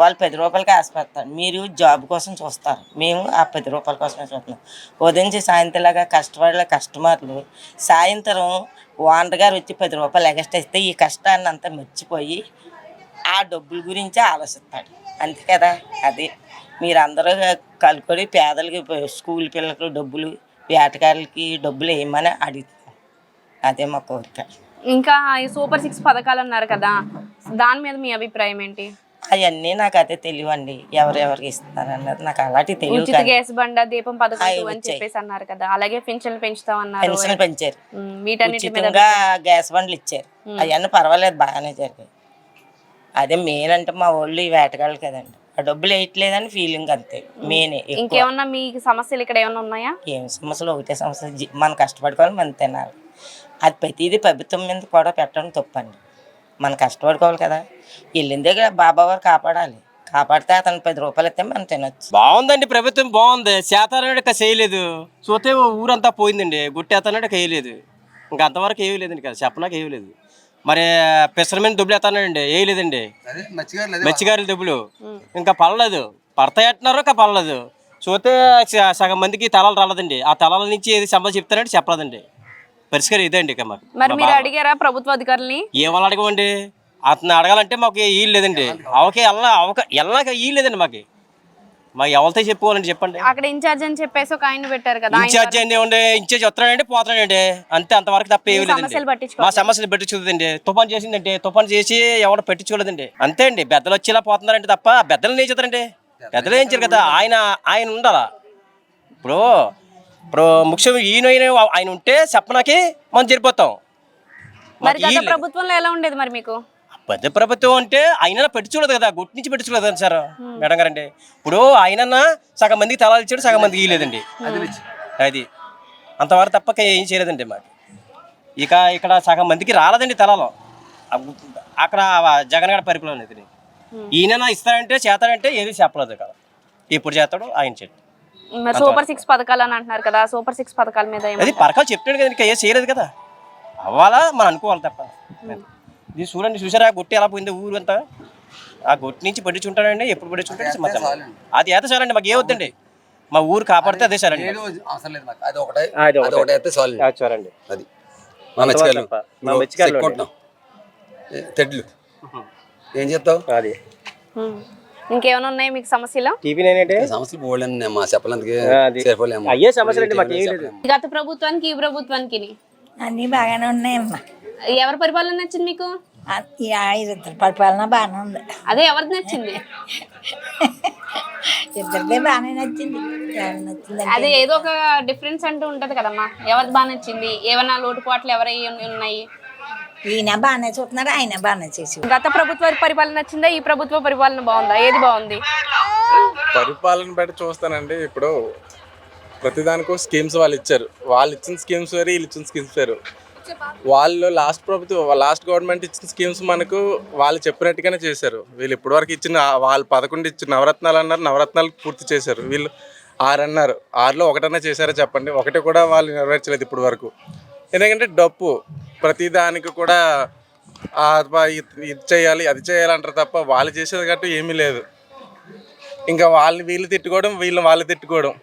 వాళ్ళు 10 రూపాయలకి ఆశపడతారు. మీరు జాబ్ కోసం చూస్తారు, మేము ఆ 10 రూపాయల కోసమే చూస్తున్నాం. ఉదయం నుంచి సాయంత్రంలాగా కష్టపడే కస్టమర్లు సాయంత్రం ఓనర్ గారు వచ్చి 10 రూపాయలు ఎక్స్ట్రా ఇస్తే ఈ కష్టాన్ని అంతా మర్చిపోయి ఆ డబ్బుల గురించే ఆలోచిస్తాడు, అంతే కదా. అది మీరందరూ కలుకొని పేదలకి స్కూల్ పిల్లలకి డబ్బులు, వేటగాళ్ళకి డబ్బులు వేయమని అడుగుతాం. అదే మా కోరిక. ఇంకా ఈ సూపర్ 6 పథకాలు అన్నారు కదా, దాని మీద మీ అభిప్రాయం ఏంటి? అవన్నీ నాకు అదే తెలియవండి, ఎవరెవరికి ఇస్తున్నారు అన్నది నాకు అలాంటివి తెలియదు. ఉచిత గ్యాస్ బండ, దీపం పథకం అని చెప్పేసి అన్నారు కదా, అలాగే పెన్షన్లు పెంచుతాం అన్నారు. పెన్షన్లు పెంచారు, వీటన్నిటి మీద ఉచితంగా గ్యాస్ బండ్లు ఇచ్చారు. అవన్నీ పర్వాలేదు, బాగానే జరిగాయి. అదే మెయిన్ అంటే మా వాళ్ళు ఈ వేటగాళ్ళు కదండి, ఆ డబ్బులు వేయట్లేదని ఫీలింగ్, అంతే మెయిన్. ఇంకేమన్నా మీకు సమస్యలు ఇక్కడ ఏమన్నా ఉన్నాయా? ఏం సమస్యలు, ఒకటే సమస్య, మనం కష్టపడుకోవాలి, మనం తినాలి. అది ప్రతిదీ ప్రభుత్వం మీద కూడా పెట్టడం తప్పండి. మనం కష్టపడుకోవాలి కదా, వెళ్ళిన దగ్గర బాబా వారు కాపాడాలి, కాపాడితే అతను 10 రూపాయలు ఇస్తే మనం తినొచ్చు. బాగుందండి, ప్రభుత్వం బాగుంది. శాతానాడు చేయలేదు, చూస్తే ఊరంతా పోయిందండి. గుట్టేస్తానాడు వేయలేదు, ఇంకా అంతవరకు ఏమీ లేదండి కదా, చెప్పనాక ఏమీ లేదు. మరి పెసరమైన డబ్బులు ఎత్తానండి, వేయలేదండి. మత్స్యకారుల డబ్బులు ఇంకా పడలేదు, పడతాయి అంటున్నారు, ఇంకా పడలేదు. చూస్తే సగం మందికి తలాలు రాలేదండి. ఆ తలాల నుంచి ఏది సంబంధం చెప్తారంటే చెప్పలేదండి. పరిష్కారం ఇదండి. ఇక మరి మీరు అడిగారా ప్రభుత్వ అధికారులని? ఏమన్నా అడగమండి, అతను అడగాలంటే మాకు వీలు లేదండి. అవకే వెళ్ళాక వీలు లేదండి. మాకు ఎవరితో చెప్పుకోవాలండి, చెప్పండి. అక్కడ ఇన్ఛార్జ్ అని చెప్పేసి ఒక ఆయన పెట్టారు కదా, ఇన్ఛార్జ్ అండి, ఇన్ఛార్జ్ వస్తున్నాడండి పోతున్నాడండి, అంతే. అంతవరకు తప్ప ఏమి లేదండి. మా సమస్యలు పట్టించుకోలేదండి. తుఫాన్ చేసిందండి, తుఫాన్ చేసి ఎవరు పట్టించుకోలేదండి, అంతే అండి. పెద్దలు వచ్చేలా పోతున్నారంటే తప్ప పెద్దలు ఏం చేస్తారండి, పెద్దలు ఏం చేయరు కదా. ఆయన ఉండాలా. ఇప్పుడు ముఖ్యం ఆయన ఉంటే చెప్పనాకి మనం జరిపోతాం. మరి గత ప్రభుత్వంలో ఎలా ఉండేది మరి మీకు? పెద్ద ప్రభుత్వం అంటే ఆయన పెట్టి చూడదు కదా, గుట్టి నుంచి పెట్టి చూడదు కదా సార్ మేడం గారండి. ఇప్పుడు ఆయన సగం మందికి తలాలు ఇచ్చాడు, సగం మందికి ఇవ్వలేదండి. అది అంతవరకు తప్పక ఏం చేయలేదండి మాకు. ఇక్కడ సగం మందికి రాలేదండి తలాలు. అక్కడ జగన్ గారి పరిపాలన అనేది ఈయన ఇస్తారంటే చేస్తాడంటే ఏది చెప్పలేదు కదా. ఇప్పుడు చేస్తాడు ఆయన చెట్టు. సూపర్ 6 పథకాలు అని అంటున్నారు కదా, సూపర్ 6 పథకాల మీద అది పథకాలు చెప్తాడు కదా, ఇంకా ఏం చేయలేదు కదా. అవ్వాలా మనం అనుకోవాలి తప్ప. ఇది చూడండి, చూసారా గొట్టి ఎలా పోయింది ఊరంతా. ఆ గొట్టి నుంచి పట్టించుంటాడండి, ఎప్పుడు పట్టించుంటాడు అది అయితే చాలండి. మాకు ఏమవుతుందండి, మా ఊరు కాపాడితే అదే చాలండి. చాలండి. అది తెడ్లు ఏం చెప్తావు? అది ఇంకేమైనా ఉన్నాయి మీకు సమస్యలు? సమస్యలు పోలేము మా చెప్పలేందుకు. గత ప్రభుత్వానికి ఈ ప్రభుత్వానికి అన్నీ బాగానే ఉన్నాయమ్మా. ఎవరి పరిపాలన నచ్చింది మీకు? ఇద్దరు పరిపాలన బాగానే ఉంది. అదే ఎవరిది నచ్చింది? ఇద్దరిదే బాగానే నచ్చింది. అదే ఏదో ఒక డిఫరెన్స్ అంటూ ఉంటది కదమ్మా, ఎవరిది బాగా నచ్చింది? ఏమన్నా లోటుపాట్లు ఎవరై ఉన్నాయి? ఈయన బాగానే చూస్తున్నారు, ఆయన బాగానే చేసి. గత ప్రభుత్వ పరిపాలన నచ్చిందా, ఈ ప్రభుత్వ పరిపాలన బాగుందా? ఏది బాగుంది? పరిపాలన బట్టి చూస్తానండి. ఇప్పుడు ప్రతిదానికో స్కీమ్స్ వాళ్ళు ఇచ్చారు. వాళ్ళు ఇచ్చిన స్కీమ్స్ వేరు, వీళ్ళు ఇచ్చిన స్కీమ్స్ వేరు. వాళ్ళు లాస్ట్ గవర్నమెంట్ ఇచ్చిన స్కీమ్స్ మనకు వాళ్ళు చెప్పినట్టుగానే చేశారు. వీళ్ళు ఇప్పటివరకు ఇచ్చిన వాళ్ళు 11 ఇచ్చిన నవరత్నాలు అన్నారు, నవరత్నాలు పూర్తి చేశారు. వీళ్ళు 6 అన్నారు, 6లో ఒకటన్నా చేశారో చెప్పండి? ఒకటి కూడా వాళ్ళు నెరవేర్చలేదు ఇప్పటి వరకు. ఎందుకంటే డప్పు ప్రతిదానికి కూడా ఇది చేయాలి అది చేయాలంటారు తప్ప వాళ్ళు చేసేది గట్టు ఏమీ లేదు. ఇంకా వీళ్ళు తిట్టుకోవడం, వాళ్ళు తిట్టుకోవడం.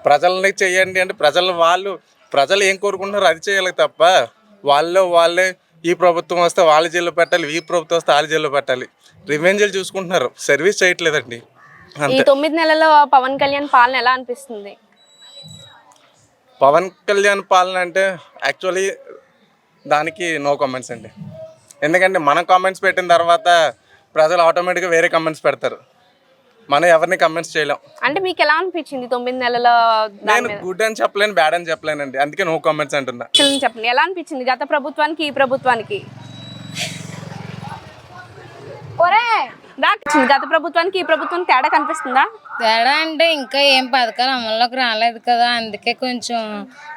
ప్రజలని చేయండి అంటే ప్రజలు ఏం కోరుకుంటున్నారో అది చేయాలి తప్ప వాళ్ళే ఈ ప్రభుత్వం వస్తే వాళ్ళ జైల్లో పెట్టాలి, ఈ ప్రభుత్వం వస్తే వాళ్ళ జైల్లో పెట్టాలి, రివెంజ్లు చూసుకుంటున్నారు, సర్వీస్ చేయట్లేదండి. ఈ 9 నెలల్లో పవన్ కళ్యాణ్ పాలన ఎలా అనిపిస్తుంది? పవన్ కళ్యాణ్ పాలన అంటే యాక్చువల్లీ దానికి నో కామెంట్స్ అండి. ఎందుకంటే మనం కామెంట్స్ పెట్టిన తర్వాత ప్రజలు ఆటోమేటిక్గా వేరే కామెంట్స్ పెడతారు, మనం ఎవరిని కామెంట్స్ చేయలేం. అంటే మీకు ఎలా అనిపించింది 9 నెలల? నేను గుడ్ అని చెప్పలేను, బ్యాడ్ అని చెప్పలేనండి, అందుకే నో కామెంట్స్ అంటున్నా. చెప్పండి, ఎలా అనిపించింది గత ప్రభుత్వానికి ఈ ప్రభుత్వానికి? గత ప్రభుత్వానికి ఈ ప్రభుత్వం తేడా కనిపిస్తుందా? తేడా అంటే ఇంకా ఏం పథకాలు అమల్లోకి రాలేదు కదా, అందుకే కొంచెం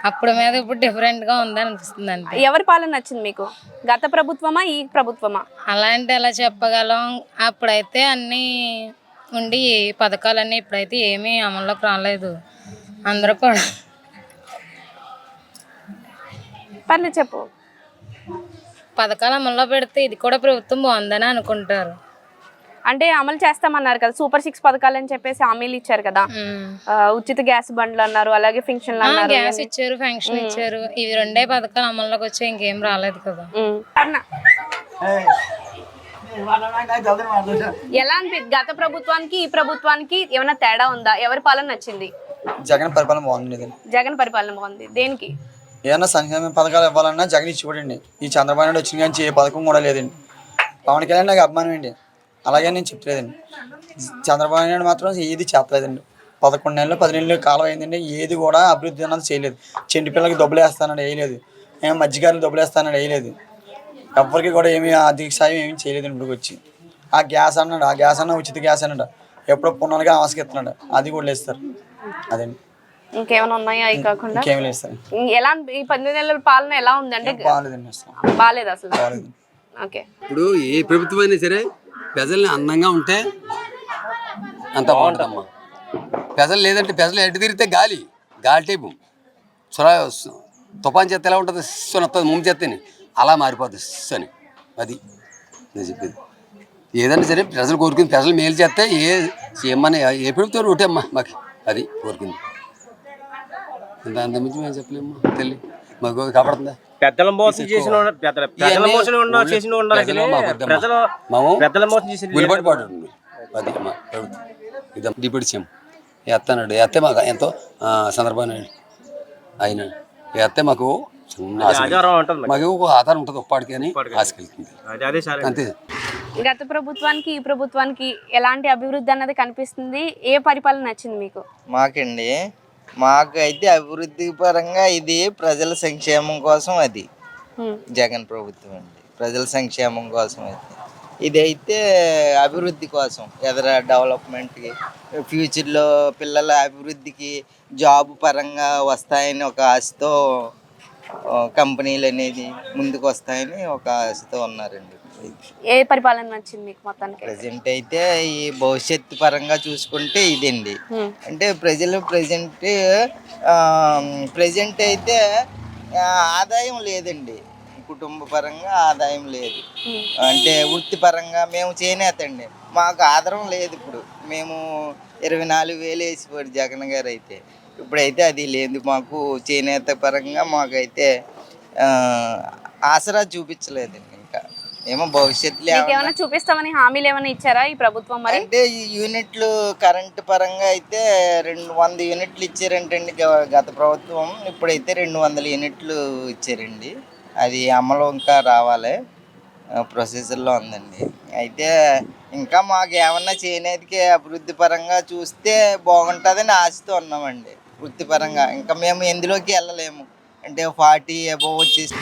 అప్పుడు మీద ఇప్పుడు డిఫరెంట్గా ఉందని అనిపిస్తుంది. అంటే ఎవరి పాలన నచ్చింది మీకు, గత ప్రభుత్వమా ఈ ప్రభుత్వమా? అలా అంటే ఎలా చెప్పగలం? అప్పుడైతే అన్నీ ఉండి పథకాలన్నీ, ఇప్పుడైతే ఏమీ అమల్లోకి రాలేదు. అందరూ కూడా పర్లేదు చెప్పు. పథకాలు అమల్లో పెడితే ఇది కూడా ప్రభుత్వం బాగుందని అనుకుంటారు. అంటే అమలు చేస్తామన్నారు కదా, సూపర్ 6 పథకాలు అని చెప్పేసి హామీలు ఇచ్చారు కదా. ఉచిత గ్యాస్ బండ్లు అన్నారు, అలాగే పెన్షన్లు అన్నారు. గ్యాస్ ఇచ్చారు, పెన్షన్ ఇచ్చారు. ఇవి 2 పథకాలు అమల్లోకి వచ్చి ఇంకేం రాలేదు కదా. ఎలా గత ప్రభుత్వానికి ఈ ప్రభుత్వానికి ఏమైనా తేడా ఉందా? ఎవరి పాలన నచ్చింది? జగన్ పరిపాలన బాగుంది. జగన్ పరిపాలన బాగుంది. దేనికి? ఏమన్నా సంక్షేమ పథకాలు ఇవ్వాలన్నా జగన్ ఇచ్చిపోడండి. ఈ చంద్రబాబు నాయుడు వచ్చిన కానీ ఏ పథకం కూడా లేదండి. పవన్ కళ్యాణ్ నాకు అభిమానం అండి, అలాగే నేను చెప్పలేదండి. చంద్రబాబు నాయుడు మాత్రం ఏది చెప్పలేదండి. 11 నెలలు 10 నెలలు కాలం అయిందండి, ఏది కూడా అభివృద్ధి అన్నది చేయలేదు. చెండి పిల్లలకి డబ్బులు వేస్తానని వేయలేదు, ఏమో మధ్యకారులు డబ్బులు వేస్తానని వేయలేదు. ఎవరికి కూడా ఏమీ ఆర్థిక సాయం ఏమీ చేయలేదండి. ఇప్పుడు వచ్చి ఆ గ్యాస్ అన్నాడు, ఆ గ్యాస్ అన్న ఉచిత గ్యాస్ అన్నాడు, ఎప్పుడో పునరుగా ఆవసకిస్తున్నాడు, అది కూడా లేస్తారు. అదండి. ఇంకేమైనా ఉన్నాయా అవి కాకుండా? ఇంకేమి లేస్తారు. ఎలా ఈ 10 నెలల పాలన ఎలా ఉంది అంటే? బాగాలేదండి, అసలు బాగాలేదు అసలు. ఓకే. ఇప్పుడు ఏ ప్రభుత్వం అయినా సరే ప్రజల్ని అందంగా ఉంటే అంత బాగుంటుందమ్మా. ప్రజలు లేదంటే ప్రజలు ఎటు తిరిగితే గాలి టైపు తుఫాన్ చేస్తే ఎలా ఉంటుంది, వస్తుంది ముందు చేస్తేనే అలా మారిపోతుంది అని. అది నేను చెప్పేది. ఏదైనా సరే ప్రజలు కోరుకుంది, ప్రజలు మేలు చేస్తే ఏమన్నా ఏ ప్రభుత్వం ఒకటే అమ్మా మాకు, అది కోరుకుంది. దాని మించి మేము చెప్పలేమ్మా. తెలి మాకు కాపాడుతుందా? పెద్దల మోసం చేసిన డిప్యూటీ సీఎం ఎత్తన్నాడు, ఎత్తే మాకు ఎంతో సందర్భం ఆయన ఎత్తే మాకు మాకు ఒక ఆధారం ఉంటుంది, ఒప్పాడికి అని ఆశకెళ్తుంది. అంతే. గత ప్రభుత్వానికి ఈ ప్రభుత్వానికి ఎలాంటి అభివృద్ధి అన్నది కనిపిస్తుంది? ఏ పరిపాలన నచ్చింది మీకు? మాకండి మాకు అయితే అభివృద్ధి పరంగా ఇది ప్రజల సంక్షేమం కోసం, అది జగన్ ప్రభుత్వం అండి. ప్రజల సంక్షేమం కోసం అయితే ఇదైతే అభివృద్ధి కోసం, ఎదర డెవలప్మెంట్కి, ఫ్యూచర్లో పిల్లల అభివృద్ధికి జాబ్ పరంగా వస్తాయని ఒక ఆశతో కంపెనీలు అనేది ముందుకు వస్తాయని ఒక ఆశతో ఉన్నారండి. ఏ పరిపాలన నచ్చింది మీకు మొత్తానికి? ప్రజెంట్ అయితే ఈ భవిష్యత్తు పరంగా చూసుకుంటే ఇదండి. అంటే ప్రజలు ప్రజెంట్ అయితే ఆదాయం లేదండి, కుటుంబ పరంగా ఆదాయం లేదు. అంటే వృత్తిపరంగా మేము చేనేతండి, మాకు ఆధారం లేదు. ఇప్పుడు మేము 24,000 వేసిపోయాడు జగన్ గారు అయితే, ఇప్పుడైతే అది లేదు. మాకు చేనేత పరంగా మాకైతే ఆసరా చూపించలేదండి. ఇంకా ఏమో భవిష్యత్తులో ఏమైనా చూపిస్తామని హామీలు ఏమైనా ఇచ్చారా ఈ ప్రభుత్వం? మరి అంటే ఈ యూనిట్లు కరెంటు పరంగా అయితే 100 యూనిట్లు ఇచ్చారంటండి గత ప్రభుత్వం. ఇప్పుడైతే 200 యూనిట్లు ఇచ్చారండి. అది అమలు ఇంకా రావాలి, ప్రొసెసర్లో ఉందండి. అయితే ఇంకా మాకు ఏమన్నా చేనేతికి అభివృద్ధి పరంగా చూస్తే బాగుంటుందని ఆశతో ఉన్నామండి. వృత్తిపరంగా ఇంకా మేము ఎందులోకి వెళ్ళలేము, అంటే 40 అబోవ్ వచ్చేసి.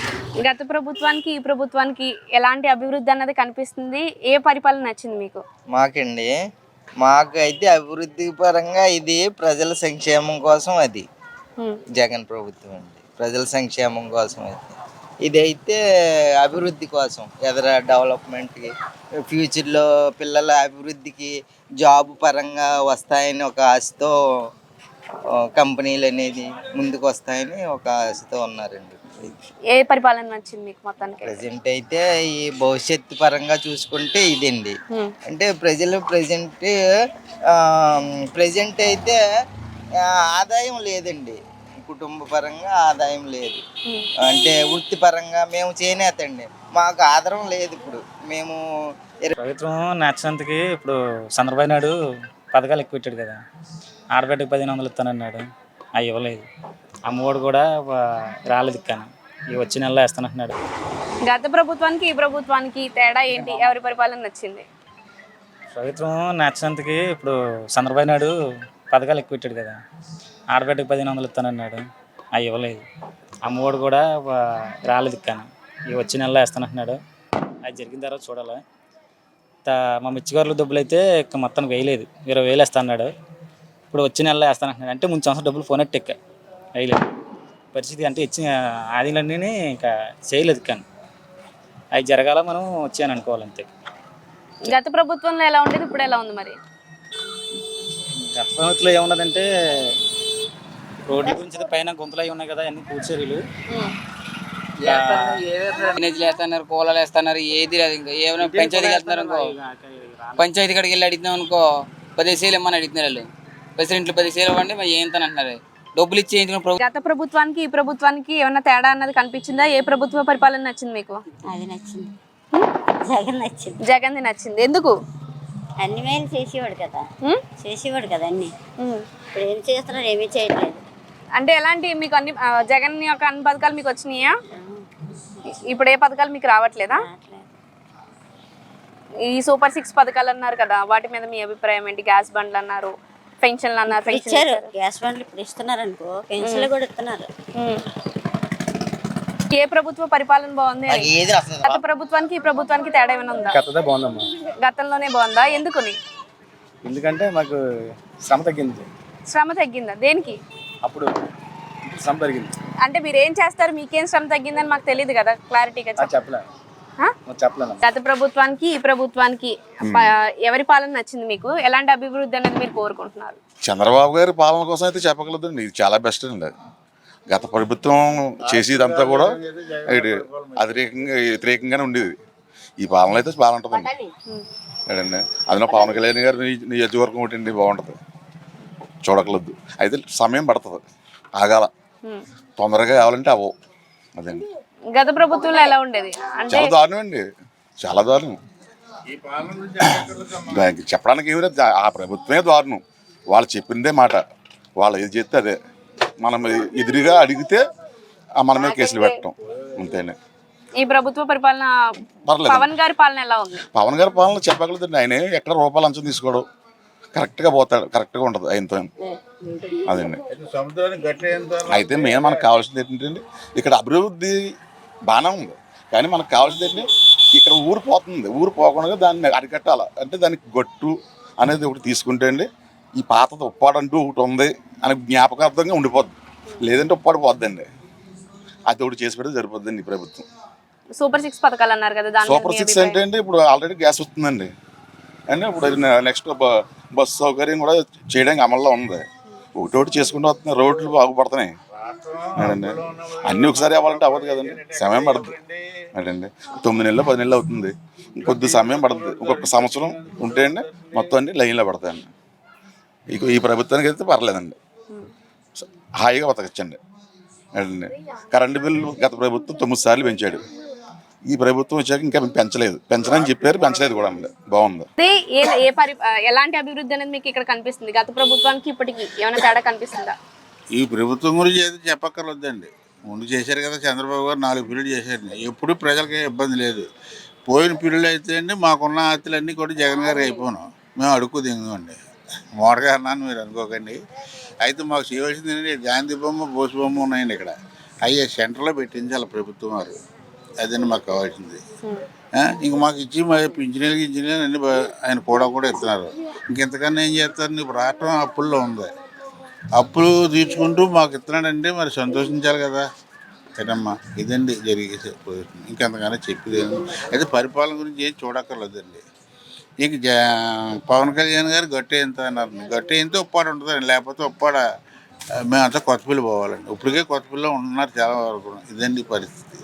గత ప్రభుత్వానికి ఈ ప్రభుత్వానికి ఎలాంటి అభివృద్ధి అన్నది కనిపిస్తుంది? ఏ పరిపాలన నచ్చింది మీకు? మాకండి మాకైతే అభివృద్ధి పరంగా ఇది ప్రజల సంక్షేమం కోసం, అది జగన్ ప్రభుత్వం అండి. ప్రజల సంక్షేమం కోసం అయితే ఇదైతే అభివృద్ధి కోసం, ఎదర డెవలప్మెంట్కి, ఫ్యూచర్లో పిల్లల అభివృద్ధికి జాబ్ పరంగా వస్తాయని ఒక ఆశతో కంపెనీలు అనేది ముందుకు వస్తాయని ఒక ఆశతో ఉన్నారండి. ఏ పరిపాలన నచ్చింది మీకు మొత్తానికి? ప్రజెంట్ అయితే ఈ భవిష్యత్తు పరంగా చూసుకుంటే ఇదండి. అంటే ప్రజలు ప్రజెంట్ అయితే ఆదాయం లేదండి, కుటుంబ పరంగా ఆదాయం లేదు. అంటే వృత్తిపరంగా మేము చేనేతండి, మాకు ఆధారం లేదు. ఇప్పుడు మేము ప్రభుత్వం నచ్చినంతకి ఇప్పుడు చంద్రబాబు నాయుడు పథకాలు ఎక్కువ పెట్టాడు కదా. ఆడబిడ్డకి 1500 ఇస్తానన్నాడు, అవి ఇవ్వలేదు. అమ్మఒడు కూడా రాలేదు, కానీ ఈ వచ్చే నెలలో వేస్తానంటున్నాడు. గత ప్రభుత్వానికి ఈ ప్రభుత్వానికి తేడా ఏంటి? ఎవరి పరిపాలన నచ్చింది? ప్రభుత్వం నచ్చినంతకి ఇప్పుడు చంద్రబాబు నాయుడు పథకాలు ఎక్కువ పెట్టాడు కదా. ఆడబిడ్డకి 1500 ఇస్తానన్నాడు, అవి ఇవ్వలేదు. అమ్మఒడు కూడా రాలేదు, కానీ ఈ వచ్చే నెలలో వేస్తానంటున్నాడు. అది జరిగిన తర్వాత చూడాలి. మా మిర్చిగారులు డబ్బులు అయితే మొత్తం వేయలేదు, 20,000 వేస్తా అన్నాడు. ఇప్పుడు వచ్చే నెలలో వేస్తానంటున్నాడు. అంటే ముందు సంవత్సరం డబ్బులు ఫోన్ ఎట్టి వేయలేదు పరిస్థితి. అంటే ఇచ్చిన ఆదిలన్నీ ఇంకా చేయలేదు, కానీ అవి జరగాల మనం వచ్చాయని అనుకోవాలి అంతే. గత ప్రభుత్వంలో ఎలా ఉండేది, ఇప్పుడు ఎలా ఉంది? మరి గత ప్రభుత్వంలో ఏమున్నదంటే రోడ్ల గురించి పైన గుంతలు అవి ఉన్నాయి కదా, అన్ని పూడ్చేరీలు. డ్రైనేజీలు వేస్తున్నారు, కూలలు వేస్తున్నారు, ఏది లేదు. ఇంకా ఏమైనా పంచాయతీకి వెళ్తున్నారు అనుకో, పంచాయతీ కాడికి వెళ్ళి అడుగుతున్నాం అనుకో 10 సేలు ఇమ్మని అడుగుతున్నారు వాళ్ళు. ప్రెసిడెంట్లు 10 సేలు ఇవ్వండి మరి ఏంతని అంటున్నారు. డబ్బులు ఇచ్చి గత ప్రభుత్వానికి ఈ ప్రభుత్వానికి ఏమైనా తేడా అన్నది కనిపించిందా? ఏ ప్రభుత్వ పరిపాలన నచ్చింది మీకు? అది నచ్చింది, జగన్ నచ్చింది. జగన్ది నచ్చింది. ఎందుకు? అన్ని మేలు చేసేవాడు కదా, అన్ని. ఇప్పుడు ఏం చేస్తున్నారు, ఏమీ చేయట్లేదు. అంటే ఎలాంటి మీకు అన్ని జగన్ యొక్క అన్ని పథకాలు మీకు వచ్చినాయా? ఇప్పుడు ఏ పథకాలు మీకు రావట్లేదా? ఈ సూపర్ 6 పథకాలు అన్నారు కదా, వాటి మీద మీ అభిప్రాయం ఏంటి? గ్యాస్ బండ్లు అన్నారు, పెన్షన్లు అన్నారు. ఇచ్చారు గ్యాస్ బండ్లు, ఇప్పుడు ఇస్తున్నారు అనుకో, పెన్షన్లు కూడా ఇస్తున్నారు. ఏ ప్రభుత్వ పరిపాలన బాగుంది? గత ప్రభుత్వానికి ఈ ప్రభుత్వానికి తేడా ఏమైనా ఉందా? గతంలో బాగుందమ్మా. గతంలోనే బాగుందా? ఎందుకని? ఎందుకంటే మాకు శ్రమ తగ్గింది. శ్రమ తగ్గిందా? దేనికి? అప్పుడు శ్రమ తగ్గింది అంటే మీరు ఏం చేస్తారు, మీకేం శ్రమ తగ్గిందని మాకు తెలియదు కదా, క్లారిటీగా చెప్పలేదు. గత ప్రభుత్వానికి ఈ ప్రభుత్వానికి ఎవరి పాలన నచ్చింది మీకు? ఎలాంటి అభివృద్ధి అనేది మీరు కోరుకుంటున్నారు? చంద్రబాబు గారి పాలన కోసం అయితే చెప్పగలదండి, ఇది చాలా బెస్ట్ అండి. గత ప్రభుత్వం చేసేదంతా కూడా వ్యతిరేకంగానే ఉండేది. ఈ పాలన అయితే బాగుంటుందండి. అదిలో పవన్ కళ్యాణ్ గారి నియోజకవర్గం ఒకటి బాగుంటుంది, చూడగలదు. అయితే సమయం పడుతుంది, ఆగాల. తొందరగా కావాలంటే అవో. అదండి. గత ప్రభుత్వంలో ఎలా ఉండేది? చాలా దారుణం అండి, చాలా దారుణం. దానికి చెప్పడానికి ఏమి లేదు, ఆ ప్రభుత్వమే దారుణం. వాళ్ళు చెప్పిందే మాట, వాళ్ళు ఏది చేస్తే అదే. మనం ఎదురుగా అడిగితే మన మీద కేసులు పెట్టడం అంతేనే. ఈ ప్రభుత్వ పరిపాలన పవన్ గారి పాలన ఎలా ఉంది? పవన్ గారి పాలన చెప్పగలదండి. ఆయన ఎక్కడ రూపాయలు అంచనా తీసుకోవడం, కరెక్ట్గా పోతాడు, కరెక్ట్గా ఉంటుంది ఆయనతో. అదండి. అయితే మేము మనకు కావాల్సింది ఏంటంటే ఇక్కడ అభివృద్ధి బాగానే ఉంది, కానీ మనకు కావాల్సింది ఏంటంటే ఇక్కడ ఊరు పోతుంది. ఊరు పోకుండా దాన్ని అరికట్టాలి. అంటే దానికి గట్టు అనేది ఒకటి తీసుకుంటే అండి, ఈ పాతది ఉప్పాడంటూ ఒకటి ఉంది అని జ్ఞాపకార్థంగా ఉండిపోద్ది. లేదంటే ఉప్పాడు పోద్దండి. అది ఒకటి చేసి పెడితే సరిపోద్దండి ఈ ప్రభుత్వం. సూపర్ 6 పథకాలు అన్నారు కదా, సూపర్ 6 అంటే అండి ఇప్పుడు ఆల్రెడీ గ్యాస్ వస్తుందండి. అంటే ఇప్పుడు నెక్స్ట్ బస్సు సౌకర్యం కూడా చేయడానికి అమల్లో ఉంది. ఒకటి చేసుకుంటూ వస్తున్నాయి, రోడ్లు బాగుపడుతున్నాయి. అదండి. అన్నీ ఒకసారి అవ్వాలంటే అవ్వదు కదండి, సమయం పడుతుంది. అదండి. 9 నెలలు 10 నెలలు అవుతుంది, కొద్ది సమయం పడుతుంది. ఇంకొక సంవత్సరం ఉంటే అండి మొత్తం అన్ని లైన్లో పడతాయండి. ఈ ప్రభుత్వానికి అయితే పర్లేదండి, హాయిగా బతకచ్చండి. అదండి. కరెంటు బిల్లు గత ప్రభుత్వం 9 సార్లు పెంచాడు. ఈ ప్రభుత్వం వచ్చాక ఇంకా పెంచలేదు, పెంచనని చెప్పారు, పెంచలేదు కూడా అండి. బాగుంది. ఎలాంటి అభివృద్ధి అనేది మీకు ఇక్కడ కనిపిస్తుంది? గత ప్రభుత్వానికి ఇప్పటికి ఏమైనా తేడా కనిపిస్తుందా? ఈ ప్రభుత్వం గురించి అయితే చెప్పక్కర్లేదండి. ముందు చేశారు కదా చంద్రబాబు గారు, 4 పీరియడ్ చేశారు. ఎప్పుడు ప్రజలకి ఇబ్బంది లేదు. పోయిన పీరియడ్ అయితే అండి మాకున్న ఆస్తులన్నీ కూడా జగన్ గారు అయిపోయినాం. మేము అడుక్కు దింగండి, మోడగా అన్నాను మీరు అనుకోకండి. అయితే మాకు చేయవలసింది ఏంటంటే గాంధీ బొమ్మ, బోసు బొమ్మ ఉన్నాయండి ఇక్కడ, అవి సెంటర్లో పెట్టించాలి ప్రభుత్వం వారు. అదండి మాకు కావాల్సింది. ఇంక మాకు ఇచ్చి మా పింఛనీలు అన్ని ఆయన కూడా ఇస్తున్నారు. ఇంకెంతకన్నా ఏం చేస్తారు? ఇప్పుడు రాష్ట్రం అప్పుల్లో ఉంది, అప్పులు తీర్చుకుంటూ మాకు ఇస్తున్నాడంటే మరి సంతోషించాలి కదా. ఏదమ్మా ఇదండి జరిగే పొజిషన్. ఇంకెంతకన్నా చెప్పేది అయితే పరిపాలన గురించి ఏం చూడక్కర్లేదండి. ఇంక పవన్ కళ్యాణ్ గారు గట్టి ఎంత అన్నారు, గట్టి ఎంత ఉప్పాడు ఉంటుందండి. లేకపోతే ఉప్పాడ మేమంతా కొత్తపల్లి పోవాలండి. ఇప్పటికే కొత్తపల్లిలో ఉంటున్నారు చాలా వరకు. ఇదండి పరిస్థితి.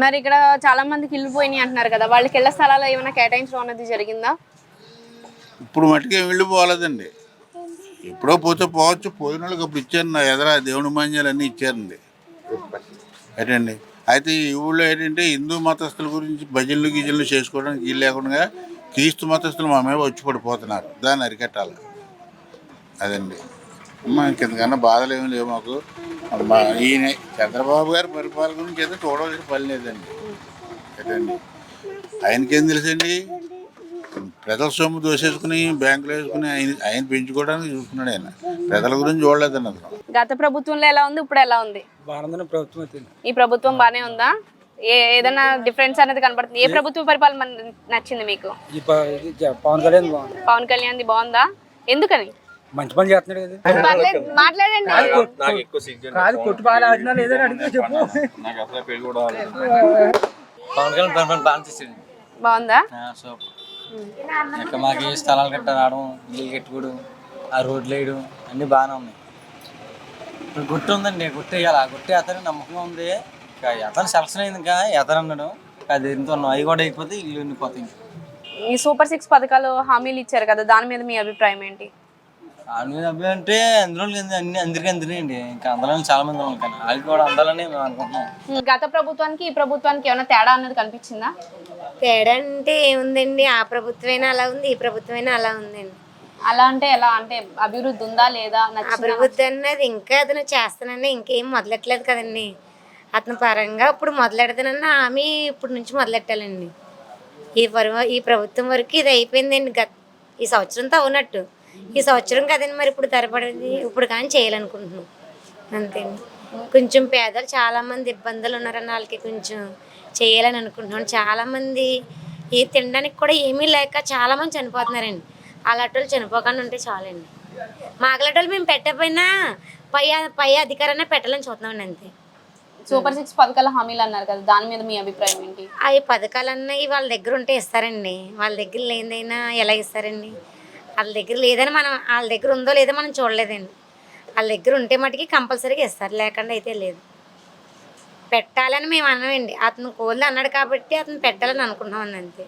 మరి ఇక్కడ చాలా మందికి ఇల్లు పోయినాయి అంటున్నారు కదా, వాళ్ళకి ఇళ్ల స్థలాలు ఏమైనా కేటాయించడం అనేది జరిగిందా? ఇప్పుడు మట్టుకే ఇల్లు పోలేదండి, ఎప్పుడో పోతే పోవచ్చు. పోయిన వాళ్ళకి అప్పుడు ఇచ్చారు, నా ఎదురా దేవుని మాన్యాలు అన్నీ ఇచ్చారండి. ఏంటండి. అయితే ఈ ఊళ్ళో ఏంటంటే హిందూ మతస్థుల గురించి భజనలు గిజనలు చేసుకోవడానికి వీలు లేకుండా క్రీస్తు మతస్థులు మా మీద వచ్చి పడిపోతున్నారు. దాన్ని అరికట్టాలి. అదండి. ఇంకెంతకన్నా బాధలు ఏమి లేవు మాకు. ఈయన చంద్రబాబు గారి పరిపాలన గురించి అయితే చూడవలసిన పని లేదండి. ఏంటండి. ఆయనకేం తెలుసండి, ప్రజల సొమ్ము దోసేసుకుని బ్యాంకులో వేసుకుని ఆయన పెంచుకోవడానికి చూసుకున్నాడు. ఆయన ప్రజల గురించి చూడలేదండి అసలు. గత ప్రభుత్వంలో ఎలా ఉంది, ఇప్పుడు ఎలా ఉంది? ఈ ప్రభుత్వం బానే ఉందా? ఏదైనా డిఫరెన్స్ అనేది కనబడుతుంది? ఏ ప్రభుత్వ పరిపాలన నచ్చింది మీకు? పవన్ కళ్యాణ్ బాగుందా? ఎందుకని? మంచి పని చేస్తున్నాడు కదా. మాట్లాడండి. పవన్ కళ్యాణ్ బాగా చేసాడు. బాగుందా? ఇక్కడ మాకు ఏ స్థలాలు కట్ట రావడం, ఇల్లు కట్టుకోవడం, ఆ రోడ్లు వేయడం అన్నీ బాగానే ఉన్నాయి. ఇప్పుడు గుట్ట ఉందండి, గుట్ట వేయాలి. ఆ గుట్ట వేస్తారని నమ్మకం ఉంది, ఇంకా ఎతను సెలక్షన్ అయింది ఇంకా ఎతను అన్నాడు అది ఎంత అవి కూడా అయిపోతే ఇల్లు ఉండిపోతాయి ఇంకా ఈ సూపర్ 6 పథకాలు హామీలు ఇచ్చారు కదా, దాని మీద మీ అభిప్రాయం ఏంటి? దాని మీద అబ్బాయి అంటే అందులో అన్ని అందరికీ అందినాయండి. ఇంకా అందులో చాలా మంది ఉన్నాం కానీ అది కూడా అందాలని మేము అనుకుంటున్నాం. గత ప్రభుత్వానికి ఈ ప్రభుత్వానికి ఏమైనా తేడా అన్నది కనిపించిందా? తేడా అంటే ఏముందండి, ఆ ప్రభుత్వమైనా అలా ఉంది, ఈ ప్రభుత్వమైనా అలా ఉందండి. అలా అంటే ఎలా అంటే అభివృద్ధి ఉందా లేదా? అభివృద్ధి అన్నది ఇంకా అతను చేస్తానని ఇంకేం మొదలెట్టలేదు కదండి. అతని పరంగా ఇప్పుడు మొదలెడతానన్న హామీ ఇప్పుడు నుంచి మొదలెట్టాలండి. ఈ ప్రభుత్వం వరకు ఇది అయిపోయిందండి. ఈ సంవత్సరంతో అవునట్టు ఈ సంవత్సరం కదండి, మరి ఇప్పుడు తరపడేది ఇప్పుడు కానీ చేయాలనుకుంటున్నాం అంతేండి. కొంచెం పేదలు చాలామంది ఇబ్బందులు ఉన్నారని వాళ్ళకి కొంచెం చేయాలని అనుకుంటున్నాం. చాలామంది ఈ తినడానికి కూడా ఏమీ లేక చాలామంది చనిపోతున్నారండి. అలాంటి వాళ్ళు చనిపోకుండా ఉంటే చాలండి. మాగలాంటి వాళ్ళు మేము పెట్టకపోయినా పై అధికారాన్ని పెట్టాలని చూస్తున్నామండి అంతే. సూపర్ 6 పథకాల హామీలు అన్నారు కదా, దాని మీద మీ అభిప్రాయం ఏంటి? ఆ పథకాలు అన్నవి వాళ్ళ దగ్గర ఉంటే ఇస్తారండి. వాళ్ళ దగ్గర లేదైనా ఎలా ఇస్తారండి? వాళ్ళ దగ్గర లేదని మనం వాళ్ళ దగ్గర ఉందో లేదో మనం చూడలేదండి. వాళ్ళ దగ్గర ఉంటే మటుకి కంపల్సరీగా ఇస్తారు, లేకుండా అయితే లేదు. పెట్టాలని మేము అన్నామండి. అతను కోళ్ళు అన్నాడు కాబట్టి అతను పెట్టాలని అనుకుంటున్నాం అంతే.